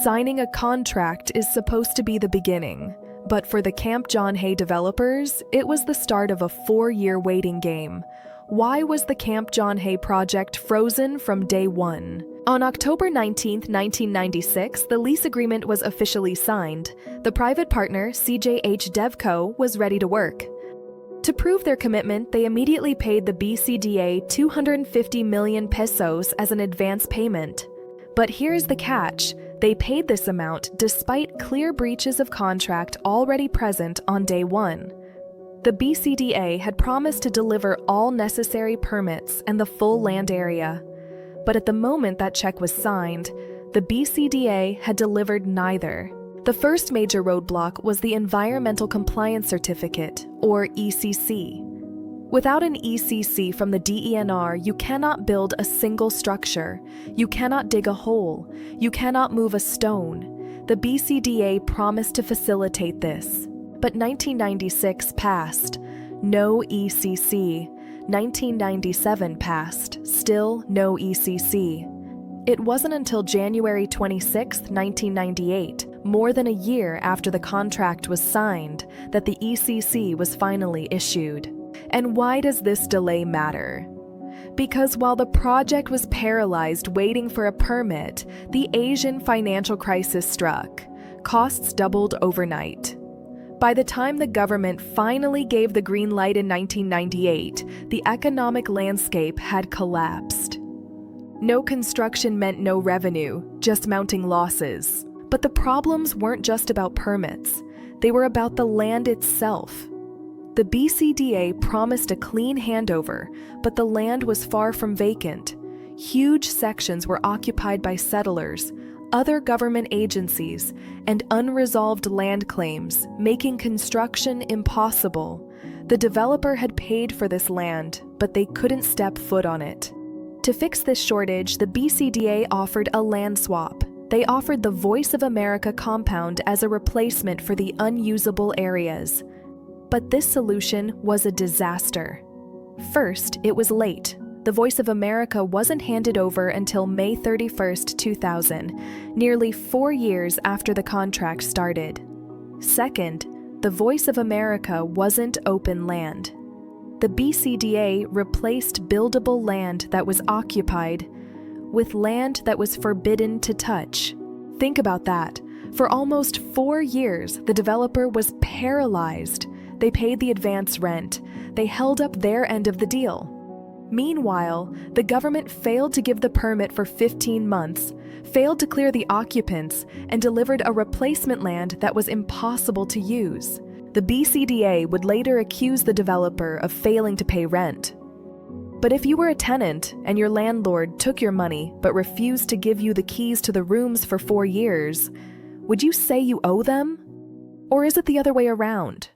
Signing a contract is supposed to be the beginning, but for the Camp John Hay developers, it was the start of a 4-year waiting game. Why was the Camp John Hay project frozen from day one? On October 19, 1996, the lease agreement was officially signed. The private partner, CJHDevCo, was ready to work. To prove their commitment, they immediately paid the BCDA 250 million pesos as an advance payment. But here's the catch. They paid this amount despite clear breaches of contract already present on day one. The BCDA had promised to deliver all necessary permits and the full land area. But at the moment that check was signed, the BCDA had delivered neither. The first major roadblock was the Environmental Compliance Certificate, or ECC. Without an ECC from the DENR, you cannot build a single structure, you cannot dig a hole, you cannot move a stone. The BCDA promised to facilitate this. But 1996 passed, no ECC. 1997 passed, still no ECC. It wasn't until January 26, 1998, more than a year after the contract was signed, that the ECC was finally issued. And why does this delay matter? Because while the project was paralyzed waiting for a permit, the Asian financial crisis struck. Costs doubled overnight. By the time the government finally gave the green light in 1998, the economic landscape had collapsed. No construction meant no revenue, just mounting losses. But the problems weren't just about permits. They were about the land itself. The BCDA promised a clean handover, but the land was far from vacant. Huge sections were occupied by settlers, other government agencies, and unresolved land claims, making construction impossible. The developer had paid for this land, but they couldn't step foot on it. To fix this shortage, the BCDA offered a land swap. They offered the Voice of America compound as a replacement for the unusable areas. But this solution was a disaster. First, it was late. The Voice of America wasn't handed over until May 31, 2000, nearly 4 years after the contract started. Second, the Voice of America wasn't open land. The BCDA replaced buildable land that was occupied with land that was forbidden to touch. Think about that. For almost 4 years, the developer was paralyzed. They paid the advance rent. They held up their end of the deal. Meanwhile, the government failed to give the permit for 15 months, failed to clear the occupants, and delivered a replacement land that was impossible to use. The BCDA would later accuse the developer of failing to pay rent. But if you were a tenant and your landlord took your money but refused to give you the keys to the rooms for 4 years, would you say you owe them? Or is it the other way around?